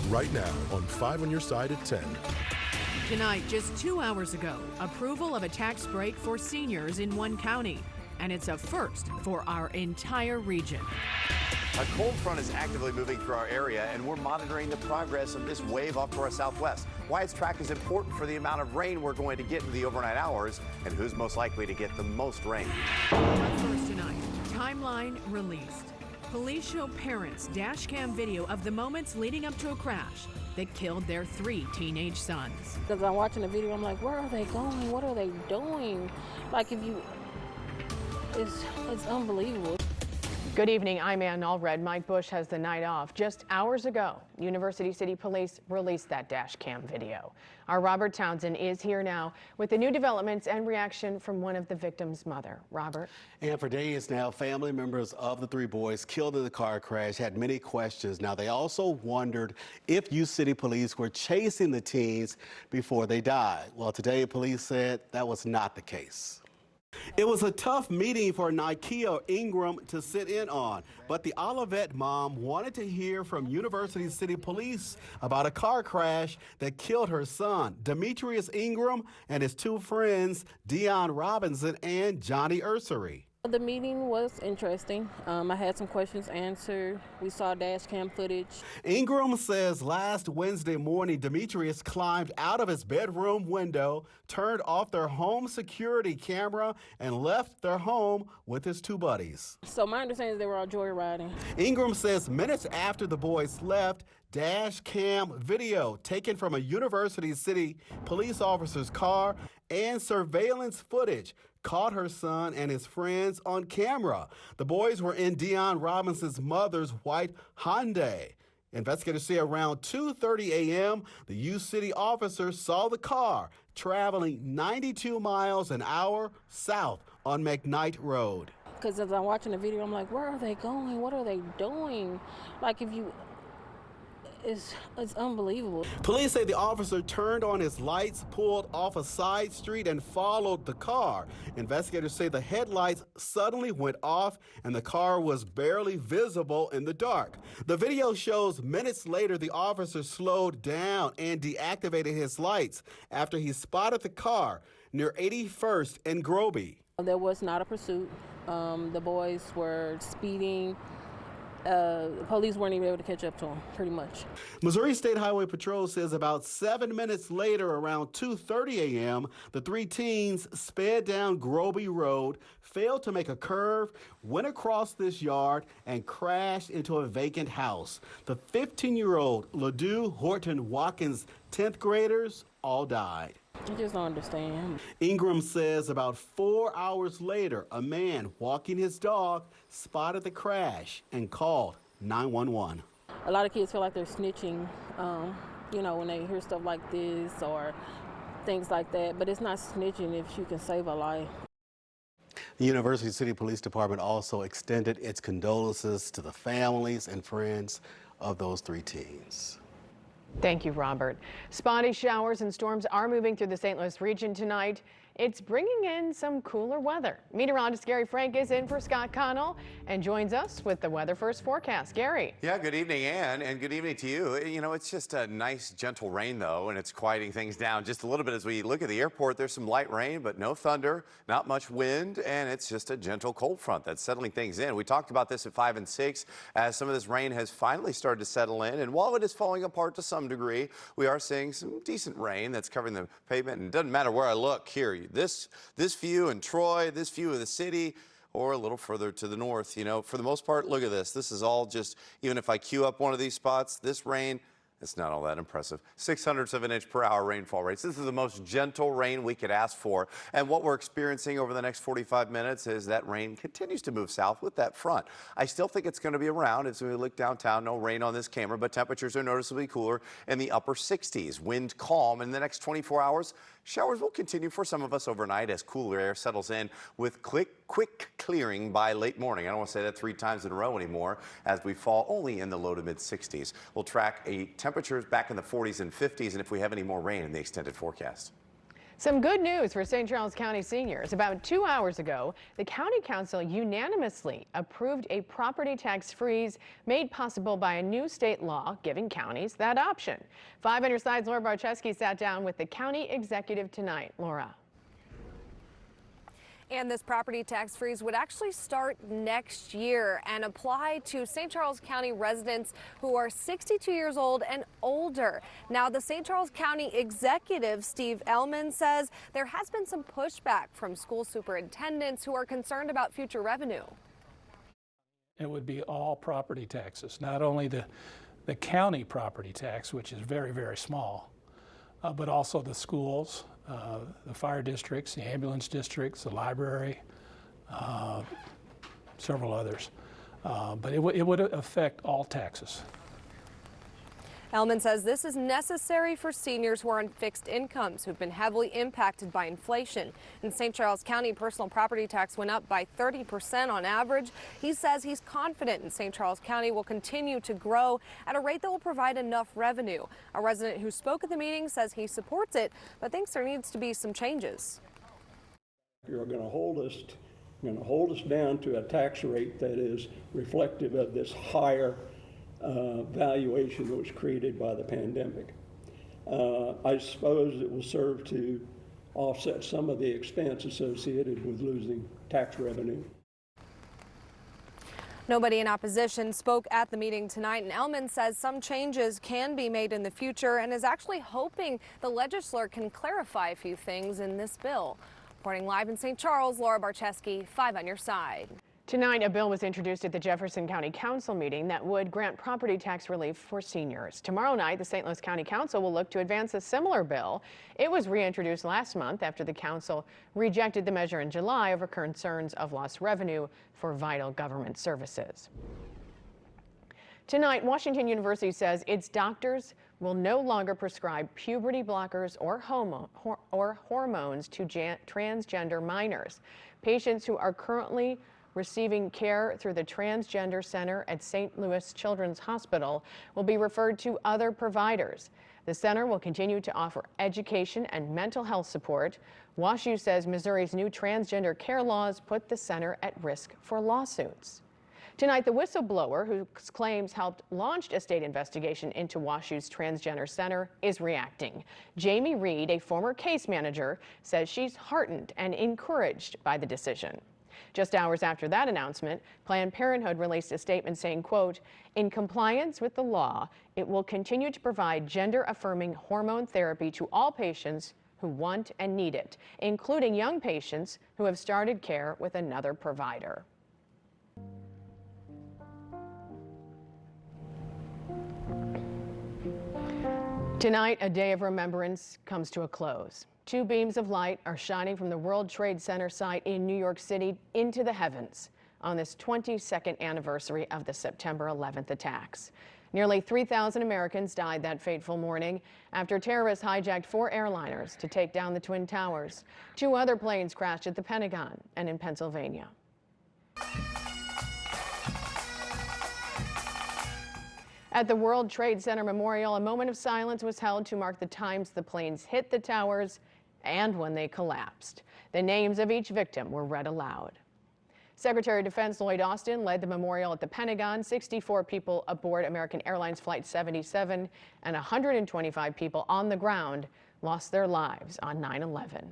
right now on 5 on Your Side at 10. Tonight, just 2 hours ago, approval of a tax break for seniors in one county. And it's a first for our entire region. A cold front is actively moving through our area, and we're monitoring the progress of this wave off to our southwest. Why its track is important for the amount of rain we're going to get in the overnight hours, and who's most likely to get the most rain. But first tonight, timeline released. Police show parents dash cam video of the moments leading up to a crash that killed their 3 teenage sons. Because I'm watching the video, I'm like, where are they going? What are they doing? Like, it's unbelievable. Good evening, I'm Ann Allred. Mike Bush has the night off. Just hours ago, University City Police released that dash cam video. Our Robert Townsend is here now with the new developments and reaction from one of the victims' mother. Robert. And for days now, family members of the 3 boys killed in the car crash had many questions. Now, they also wondered if U City Police were chasing the teens before they died. Well, today, police said that was not the case. It was a tough meeting for Nikia Ingram to sit in on, but the Olivet mom wanted to hear from University City Police about a car crash that killed her son, Demetrius Ingram, and his 2 friends, Dion Robinson and Johnny Ursery. The meeting was interesting. I had some questions answered. We saw dash cam footage. Ingram says last Wednesday morning, Demetrius climbed out of his bedroom window, turned off their home security camera, and left their home with his 2 buddies. So my understanding is they were all joyriding. Ingram says minutes after the boys left, dash cam video taken from a University City police officer's car and surveillance footage caught her son and his friends on camera. The boys were in Dion Robinson's mother's white Hyundai. Investigators say around 2:30 a.m., the U City officer saw the car traveling 92 miles an hour south on McKnight Road. Because as I'm watching the video, I'm like, where are they going? What are they doing? Like, it's unbelievable. Police say the officer turned on his lights, pulled off a side street, and followed the car. Investigators say the headlights suddenly went off and the car was barely visible in the dark. The video shows minutes later the officer slowed down and deactivated his lights after he spotted the car near 81st and Groby. There was not a pursuit. The boys were speeding. The police weren't even able to catch up to them, pretty much. Missouri State Highway Patrol says about 7 minutes later, around 2:30 a.m., the 3 teens sped down Groby Road, failed to make a curve, went across this yard, and crashed into a vacant house. The 15-year-old LaDue Horton Watkins 10th graders all died. I just don't understand. Ingram says about 4 hours later, a man walking his dog spotted the crash and called 911. A lot of kids feel like they're snitching, when they hear stuff like this or things like that, but it's not snitching if you can save a life. The University City Police Department also extended its condolences to the families and friends of those 3 teens. Thank you, Robert. Spotty showers and storms are moving through the St. Louis region tonight. It's bringing in some cooler weather. Meteorologist Gary Frank is in for Scott Connell and joins us with the Weather First forecast. Gary. Yeah, good evening, Ann, and good evening to you. You know, it's just a nice, gentle rain, though, and it's quieting things down just a little bit as we look at the airport. There's some light rain, but no thunder, not much wind, and it's just a gentle cold front that's settling things in. We talked about this at 5 and 6 as some of this rain has finally started to settle in, and while it is falling apart to some degree, we are seeing some decent rain that's covering the pavement, and it doesn't matter where I look here. This view in Troy, this view of the city, or a little further to the north, for the most part, look at this. This is all just, even if I queue up one of these spots, this rain, it's not all that impressive. 0.06 of an inch per hour rainfall rates. This is the most gentle rain we could ask for. And what we're experiencing over the next 45 minutes is that rain continues to move south with that front. I still think it's going to be around as we look downtown. No rain on this camera, but temperatures are noticeably cooler in the upper 60s. Wind calm in the next 24 hours. Showers will continue for some of us overnight as cooler air settles in with quick clearing by late morning. I don't want to say that 3 times in a row anymore as we fall only in the low to mid 60s. We'll track temperatures back in the 40s and 50s and if we have any more rain in the extended forecast. Some good news for St. Charles County seniors. About 2 hours ago, the County Council unanimously approved a property tax freeze made possible by a new state law giving counties that option. 5 on your side's Laura Barczewski sat down with the county executive tonight. Laura. And this property tax freeze would actually start next year and apply to St. Charles County residents who are 62 years old and older. Now, the St. Charles County executive, Steve Ellman, says there has been some pushback from school superintendents who are concerned about future revenue. It would be all property taxes, not only the county property tax, which is very, very small, but also the schools, the fire districts, the ambulance districts, the library, several others. But it would affect all taxes. Ellman says this is necessary for seniors who are on fixed incomes who've been heavily impacted by inflation. In St. Charles County, personal property tax went up by 30% on average. He says he's confident in St. Charles County will continue to grow at a rate that will provide enough revenue. A resident who spoke at the meeting says he supports it, but thinks there needs to be some changes. You're going to hold us down to a tax rate that is reflective of this higher valuation that was created by the pandemic. I suppose it will serve to offset some of the expense associated with losing tax revenue. Nobody in opposition spoke at the meeting tonight, and Ellman says some changes can be made in the future and is actually hoping the legislature can clarify a few things in this bill. Reporting live in St. Charles, Laura Barczewski, 5 on your side. Tonight, a bill was introduced at the Jefferson County Council meeting that would grant property tax relief for seniors. Tomorrow night, the St. Louis County Council will look to advance a similar bill. It was reintroduced last month after the council rejected the measure in July over concerns of lost revenue for vital government services. Tonight, Washington University says its doctors will no longer prescribe puberty blockers or hormones to transgender minors. Patients who are currently receiving care through the Transgender Center at St. Louis Children's Hospital will be referred to other providers. The center will continue to offer education and mental health support. WashU says Missouri's new transgender care laws put the center at risk for lawsuits. Tonight, the whistleblower whose claims helped launch a state investigation into WashU's Transgender Center is reacting. Jamie Reed, a former case manager, says she's heartened and encouraged by the decision. Just hours after that announcement, Planned Parenthood released a statement saying, quote, "In compliance with the law, it will continue to provide gender-affirming hormone therapy to all patients who want and need it, including young patients who have started care with another provider." Tonight, a day of remembrance comes to a close. 2 beams of light are shining from the World Trade Center site in New York City into the heavens on this 22nd anniversary of the September 11th attacks. Nearly 3,000 Americans died that fateful morning after terrorists hijacked 4 airliners to take down the Twin Towers. 2 other planes crashed at the Pentagon and in Pennsylvania. At the World Trade Center Memorial, a moment of silence was held to mark the times the planes hit the towers and when they collapsed. The names of each victim were read aloud. Secretary of Defense Lloyd Austin led the memorial at the Pentagon. 64 people aboard American Airlines Flight 77 and 125 people on the ground lost their lives on 9/11.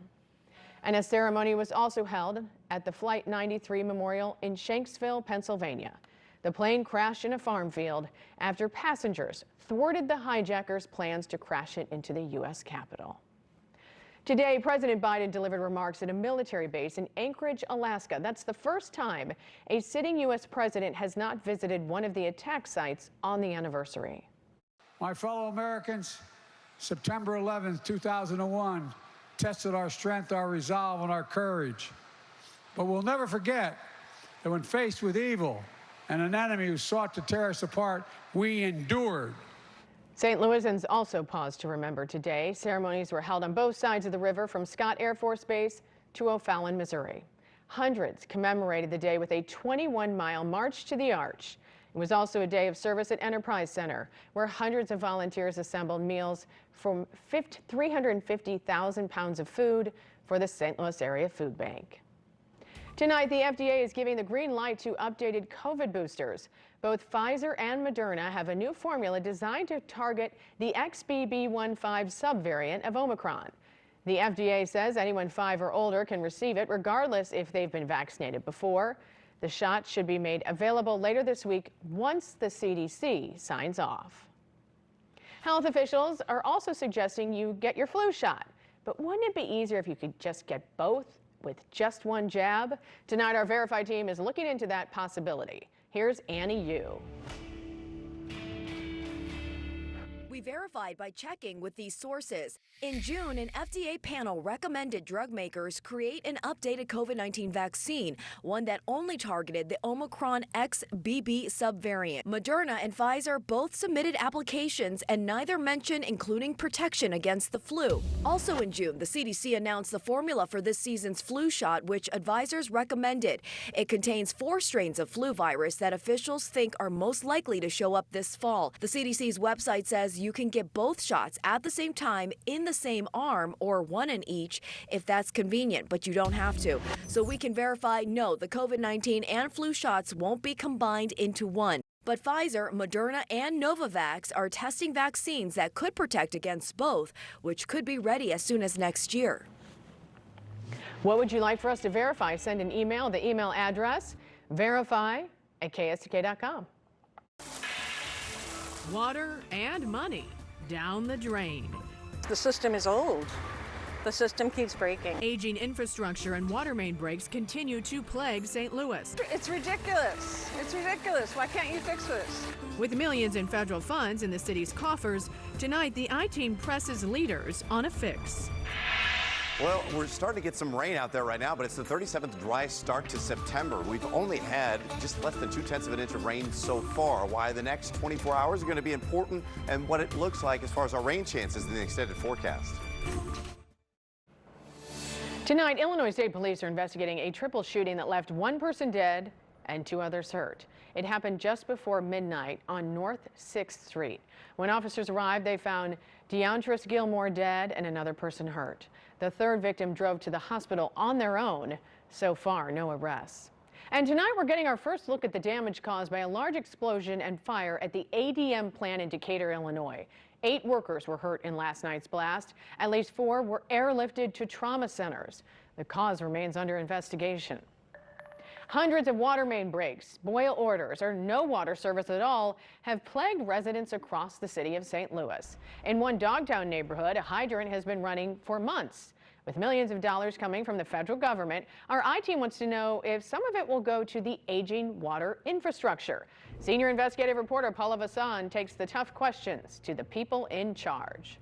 And a ceremony was also held at the Flight 93 Memorial in Shanksville, Pennsylvania. The plane crashed in a farm field after passengers thwarted the hijackers' plans to crash it into the U.S. Capitol. Today, President Biden delivered remarks at a military base in Anchorage, Alaska. That's the first time a sitting U.S. president has not visited one of the attack sites on the anniversary. My fellow Americans, September 11th, 2001 tested our strength, our resolve, and our courage. But we'll never forget that when faced with evil and an enemy who sought to tear us apart, we endured. St. Louisans also paused to remember today. Ceremonies were held on both sides of the river from Scott Air Force Base to O'Fallon, Missouri. Hundreds commemorated the day with a 21-mile march to the Arch. It was also a day of service at Enterprise Center, where hundreds of volunteers assembled meals from 350,000 pounds of food for the St. Louis Area Food Bank. Tonight, the FDA is giving the green light to updated COVID boosters. Both Pfizer and Moderna have a new formula designed to target the XBB.1.5 subvariant of Omicron. The FDA says anyone 5 or older can receive it regardless if they've been vaccinated before. The shot should be made available later this week once the CDC signs off. Health officials are also suggesting you get your flu shot. But wouldn't it be easier if you could just get both with just one jab? Tonight, our Verify team is looking into that possibility. Here's Annie Yu. We verified by checking with these sources. In June, an FDA panel recommended drug makers create an updated COVID-19 vaccine, one that only targeted the Omicron XBB subvariant. Moderna and Pfizer both submitted applications, and neither mentioned including protection against the flu. Also in June, the CDC announced the formula for this season's flu shot, which advisors recommended. It contains 4 strains of flu virus that officials think are most likely to show up this fall. The CDC's website says you can get both shots at the same time in the same arm, or one in each if that's convenient, but you don't have to. So we can verify, no, the COVID-19 and flu shots won't be combined into one. But Pfizer, Moderna, and Novavax are testing vaccines that could protect against both, which could be ready as soon as next year. What would you like for us to verify? Send an email. The email address, verify@ksdk.com. Water and money down the drain. The system is old. The system keeps breaking. Aging infrastructure and water main breaks continue to plague St. Louis. It's ridiculous. It's ridiculous. Why can't you fix this? With millions in federal funds in the city's coffers, tonight the I-Team presses leaders on a fix. Well, we're starting to get some rain out there right now, but it's the 37th dry start to September. We've only had just less than 0.2 of an inch of rain so far. Why the next 24 hours are going to be important, and what it looks like as far as our rain chances in the extended forecast. Tonight, Illinois State Police are investigating a triple shooting that left 1 person dead and 2 others hurt. It happened just before midnight on North 6th Street. When officers arrived, they found Deandris Gilmore dead and another person hurt. The 3rd victim drove to the hospital on their own. So far, no arrests. And tonight, we're getting our first look at the damage caused by a large explosion and fire at the ADM plant in Decatur, Illinois. 8 workers were hurt in last night's blast. At least 4 were airlifted to trauma centers. The cause remains under investigation. Hundreds of water main breaks, boil orders, or no water service at all have plagued residents across the city of St. Louis. In one Dogtown neighborhood, a hydrant has been running for months. With millions of dollars coming from the federal government, our I-Team wants to know if some of it will go to the aging water infrastructure. Senior investigative reporter Paula Vassan takes the tough questions to the people in charge.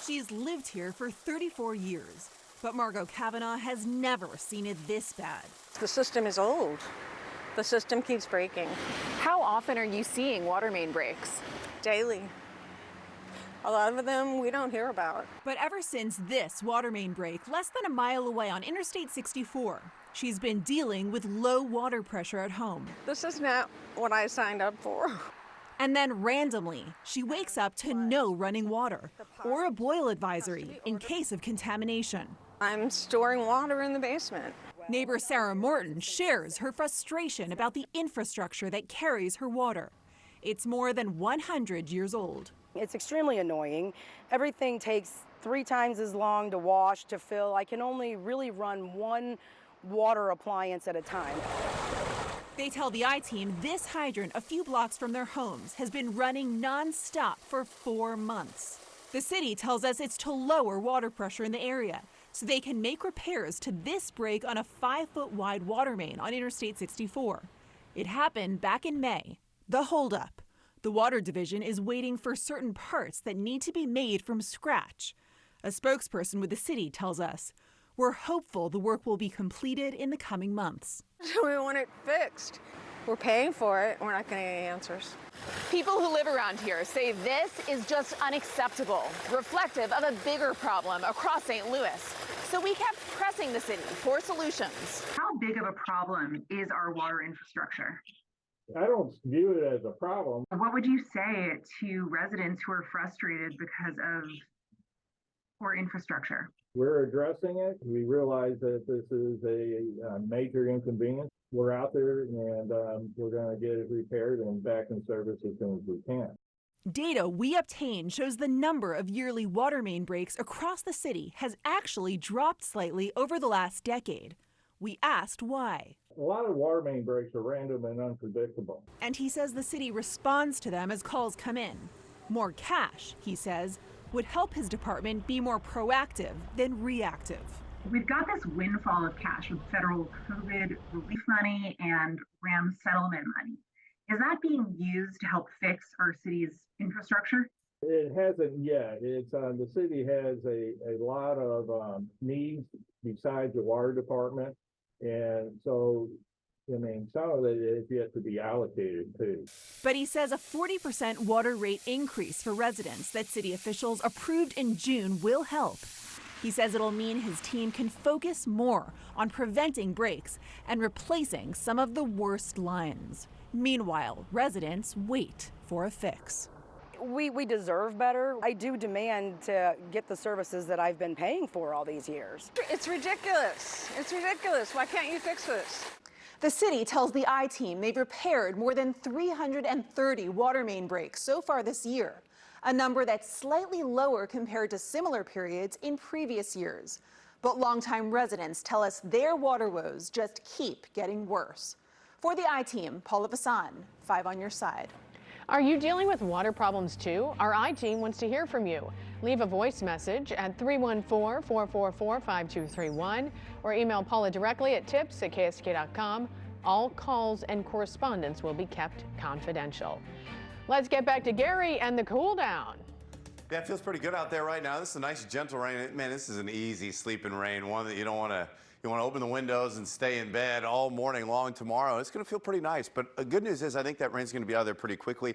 She's lived here for 34 years. But Margot Kavanaugh has never seen it this bad. The system is old. The system keeps breaking. How often are you seeing water main breaks? Daily. A lot of them we don't hear about. But ever since this water main break, less than a mile away on Interstate 64, she's been dealing with low water pressure at home. This is not what I signed up for. And then randomly, she wakes up to no running water or a boil advisory in case of contamination. I'm storing water in the basement. Neighbor Sarah Morton shares her frustration about the infrastructure that carries her water. It's more than 100 years old. It's extremely annoying. Everything takes 3 times as long to wash, to fill. I can only really run 1 water appliance at a time. They tell the I-Team this hydrant a few blocks from their homes has been running non-stop for 4 months. The city tells us it's to lower water pressure in the area so they can make repairs to this break on a 5-foot wide water main on Interstate 64. It happened back in May. The holdup. The water division is waiting for certain parts that need to be made from scratch. A spokesperson with the city tells us, "We're hopeful the work will be completed in the coming months." We want it fixed. We're paying for it. We're not getting any answers. People who live around here say this is just unacceptable, reflective of a bigger problem across St. Louis. So we kept pressing the city for solutions. How big of a problem is our water infrastructure? I don't view it as a problem. What would you say to residents who are frustrated because of poor infrastructure? We're addressing it. We realize that this is a major inconvenience. We're out there and we're going to get it repaired and back in service as soon as we can. Data we obtained shows the number of yearly water main breaks across the city has actually dropped slightly over the last decade. We asked why. A lot of water main breaks are random and unpredictable. And he says the city responds to them as calls come in. More cash, he says, would help his department be more proactive than reactive. We've got this windfall of cash with federal COVID relief money and RAM settlement money. Is that being used to help fix our city's infrastructure? It hasn't yet. It's the city has a lot of needs besides the water department. And so, I mean, some of it is yet to be allocated too. But he says a 40% water rate increase for residents that city officials approved in June will help. He says it'll mean his team can focus more on preventing breaks and replacing some of the worst lines. Meanwhile, residents wait for a fix. We deserve better. I do demand to get the services that I've been paying for all these years. It's ridiculous. It's ridiculous. Why can't you fix this? The city tells the I-Team they've repaired more than 330 water main breaks so far this year, a number that's slightly lower compared to similar periods in previous years. But longtime residents tell us their water woes just keep getting worse. For the I-Team, Paula Vasan, 5 on your side. Are you dealing with water problems too? Our I-Team wants to hear from you. Leave a voice message at 314-444-5231 or email Paula directly at tips@ksdk.com. All calls and correspondence will be kept confidential. Let's get back to Gary and the cool down. Yeah, it feels pretty good out there right now. This is a nice gentle rain. Man, this is an easy sleeping rain, one that you don't want to. You want to open the windows and stay in bed all morning long tomorrow. It's going to feel pretty nice. But the good news is I think that rain's going to be out of there pretty quickly.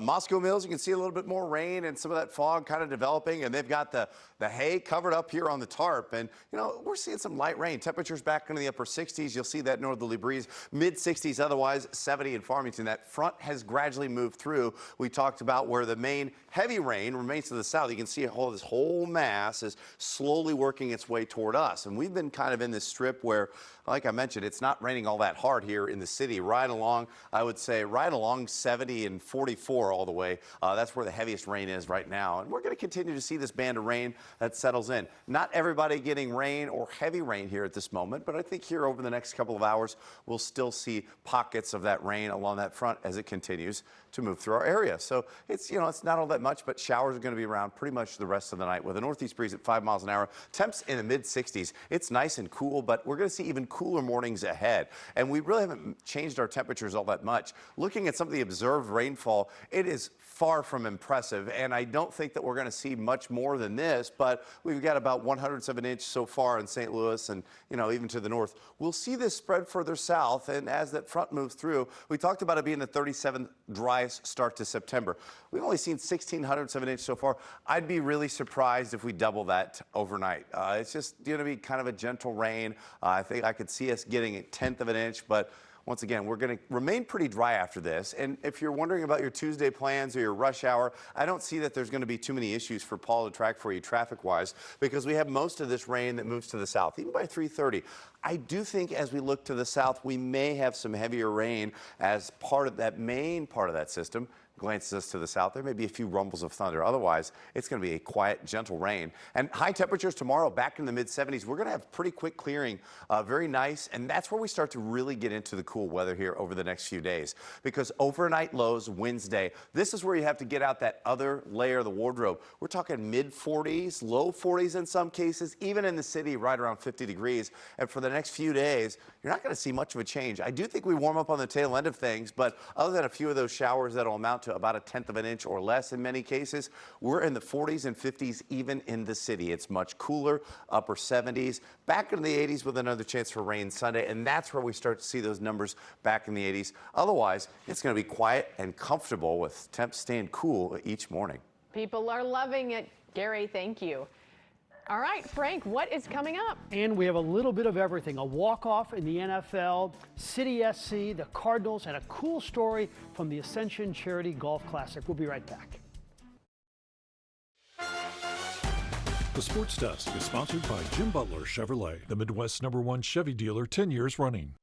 Moscow Mills, you can see a little bit more rain and some of that fog kind of developing. And they've got the hay covered up here on the tarp. And, you know, we're seeing some light rain. Temperatures back into the upper 60s. You'll see that northerly breeze. Mid-60s otherwise, 70 in Farmington. That front has gradually moved through. We talked about where the main heavy rain remains to the south. You can see this whole mass is slowly working its way toward us. And we've been kind of in this strip where, like I mentioned, it's not raining all that hard here in the city. Right along, I would say, right along 70 and 44 all the way. That's where the heaviest rain is right now. And we're going to continue to see this band of rain that settles in. Not everybody getting rain or heavy rain here at this moment, but I think here over the next couple of hours, we'll still see pockets of that rain along that front as it continues to move through our area. So it's, you know, it's not all that much, but showers are going to be around pretty much the rest of the night with a northeast breeze at 5 miles an hour. Temps in the mid 60s. It's nice and cool, but we're going to see even cooler mornings ahead. And we really haven't changed our temperatures all that much. Looking at some of the observed rainfall, it is far from impressive, and I don't think that we're going to see much more than this, but we've got about 100 of an inch so far in St. Louis and, you know, even to the north. We'll see this spread further south, and as that front moves through, we talked about it being the 37th driest start to September. We've only seen 1,600 of an inch so far. I'd be really surprised if we double that overnight. It's just going to be kind of a gentle rain. I think I could see us getting a 1/10 of an inch, but once again, we're going to remain pretty dry after this. And if you're wondering about your Tuesday plans or your rush hour, I don't see that there's going to be too many issues for Paul to track for you traffic-wise because we have most of this rain that moves to the south, even by 3:30. I do think as we look to the south, we may have some heavier rain as part of that main part of that system glances us to the south. There may be a few rumbles of thunder. Otherwise, it's going to be a quiet, gentle rain. And high temperatures tomorrow back in the mid-70s. We're going to have pretty quick clearing, very nice. And that's where we start to really get into the cool weather here over the next few days. Because overnight lows Wednesday, this is where you have to get out that other layer of the wardrobe. We're talking mid-40s, low 40s in some cases, even in the city right around 50 degrees. And for the next few days, you're not going to see much of a change. I do think we warm up on the tail end of things, but other than a few of those showers that'll amount to about a 1/10 of an inch or less in many cases, we're in the 40s and 50s even in the city. It's much cooler, upper 70s, back in the 80s with another chance for rain Sunday, and that's where we start to see those numbers back in the 80s. Otherwise, it's going to be quiet and comfortable with temps staying cool each morning. People are loving it. Gary, thank you. All right, Frank, what is coming up? And we have a little bit of everything. A walk-off in the NFL, City SC, the Cardinals, and a cool story from the Ascension Charity Golf Classic. We'll be right back. The Sports Desk is sponsored by Jim Butler Chevrolet, the Midwest's #1 Chevy dealer 10 years running.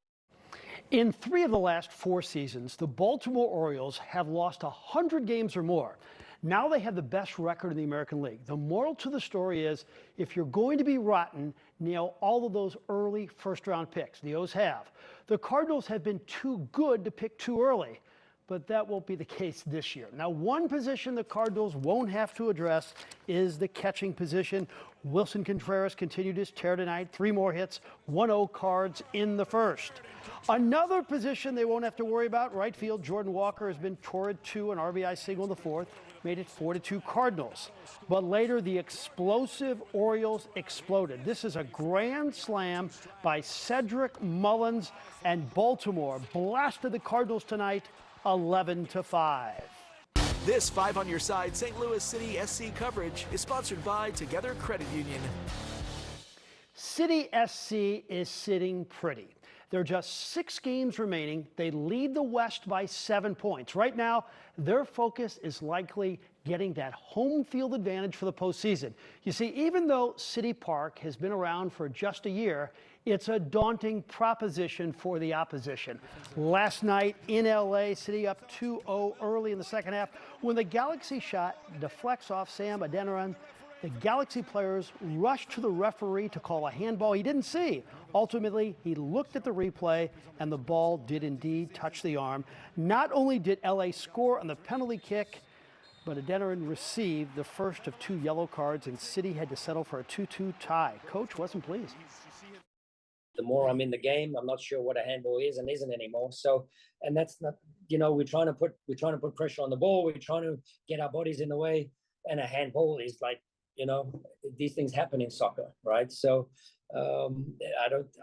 In 3 of the last 4 seasons, the Baltimore Orioles have lost 100 games or more. Now they have the best record in the American League. The moral to the story is, if you're going to be rotten, nail all of those early first-round picks. The O's have. The Cardinals have been too good to pick too early, but that won't be the case this year. Now, one position the Cardinals won't have to address is the catching position. Wilson Contreras continued his tear tonight, 3 more hits, 1-0 Cards in the first. Another position they won't have to worry about, right field, Jordan Walker has been torrid to an RBI single in the fourth, made it 4-2 Cardinals. But later, the explosive Orioles exploded. This is a grand slam by Cedric Mullins, and Baltimore blasted the Cardinals tonight 11-5. This 5 on Your Side St. Louis City SC coverage is sponsored by Together Credit Union. City SC is sitting pretty. There are just 6 games remaining. They lead the West by 7 points. Right now, their focus is likely getting that home field advantage for the postseason. You see, even though City Park has been around for just a year, it's a daunting proposition for the opposition. Last night in LA, City up 2-0 early in the second half. When the Galaxy shot deflects off Sam Adeniran, the Galaxy players rushed to the referee to call a handball he didn't see. Ultimately, he looked at the replay, and the ball did indeed touch the arm. Not only did LA score on the penalty kick, but Adeniran received the first of 2 yellow cards, and City had to settle for a 2-2 tie. Coach wasn't pleased. The more I'm in the game, I'm not sure what a handball is and isn't anymore. So, and that's not, we're trying to put pressure on the ball. We're trying to get our bodies in the way, and a handball is like, these things happen in soccer, right? So I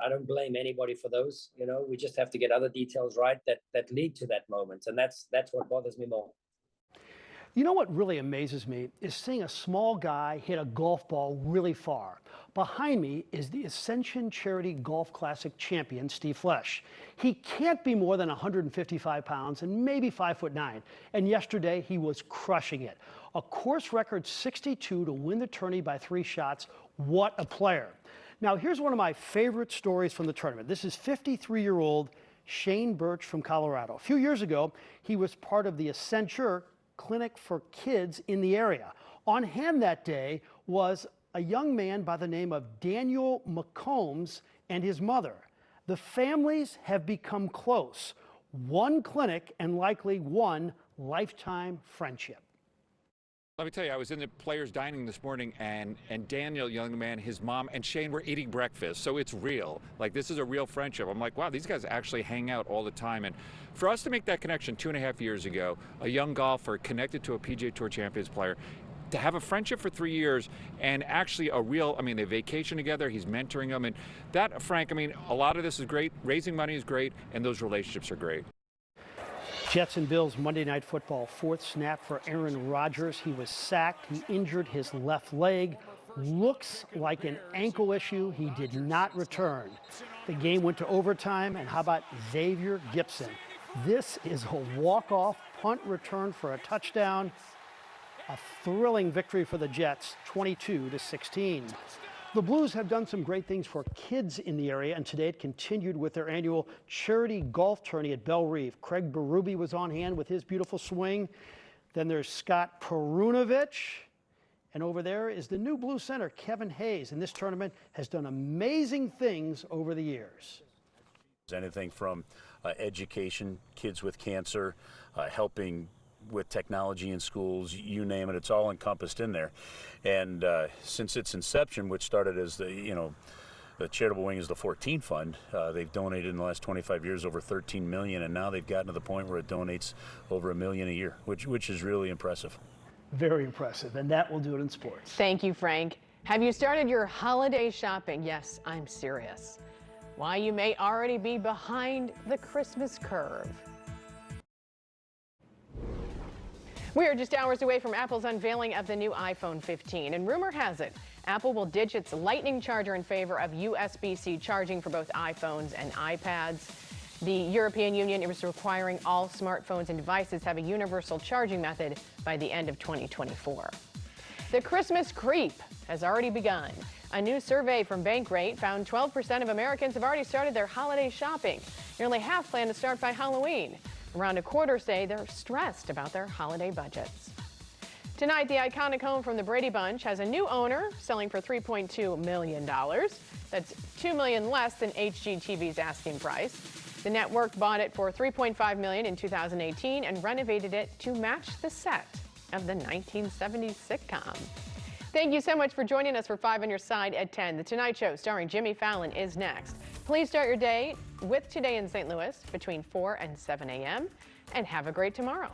don't blame anybody for those. We just have to get other details right that lead to that moment, and that's what bothers me more. You know what really amazes me is seeing a small guy hit a golf ball really far. Behind me is the Ascension Charity Golf Classic champion, Steve Flesch. He can't be more than 155 pounds and maybe 5'9". And yesterday he was crushing it. A course record 62 to win the tourney by 3 shots. What a player. Now here's one of my favorite stories from the tournament. This is 53-year-old Shane Birch from Colorado. A few years ago, he was part of the Accenture clinic for kids in the area. On hand that day was a young man by the name of Daniel McCombs and his mother. The families have become close. One clinic and likely one lifetime friendship. Let me tell you, I was in the players' dining this morning, and Daniel, young man, his mom, and Shane were eating breakfast. So it's real. Like, this is a real friendship. I'm like, wow, these guys actually hang out all the time. And for us to make that connection 2.5 years ago, a young golfer connected to a PGA Tour Champions player, to have a friendship for 3 years and actually they vacation together, he's mentoring them. And that, Frank, a lot of this is great. Raising money is great, and those relationships are great. Jets and Bills Monday Night Football, 4th snap for Aaron Rodgers. He was sacked. He injured his left leg. Looks like an ankle issue. He did not return. The game went to overtime, and how about Xavier Gipson? This is a walk-off punt return for a touchdown. A thrilling victory for the Jets, 22-16. The Blues have done some great things for kids in the area, and today it continued with their annual charity golf tourney at Belle Reve. Craig Berube was on hand with his beautiful swing. Then there's Scott Perunovich. And over there is the new Blue center, Kevin Hayes. And this tournament has done amazing things over the years. Anything from education, kids with cancer, helping with technology in schools, you name it, it's all encompassed in there. And since its inception, which started as the charitable wing is the 14 Fund, they've donated in the last 25 years over 13 million, and now they've gotten to the point where it donates over $1 million a year, which is really impressive. Very impressive, and that will do it in sports. Thank you, Frank. Have you started your holiday shopping? Yes, I'm serious. Why you may already be behind the Christmas curve. We are just hours away from Apple's unveiling of the new iPhone 15, and rumor has it Apple will ditch its Lightning charger in favor of USB-C charging for both iPhones and iPads. The European Union is requiring all smartphones and devices have a universal charging method by the end of 2024. The Christmas creep has already begun. A new survey from Bankrate found 12% of Americans have already started their holiday shopping. Nearly half plan to start by Halloween. Around a quarter say they're stressed about their holiday budgets. Tonight, the iconic home from the Brady Bunch has a new owner, selling for $3.2 million. That's $2 million less than HGTV's asking price. The network bought it for $3.5 million in 2018 and renovated it to match the set of the 1970s sitcom. Thank you so much for joining us for 5 on Your Side at 10. The Tonight Show starring Jimmy Fallon is next. Please start your day with Today in St. Louis between 4 and 7 a.m. and have a great tomorrow.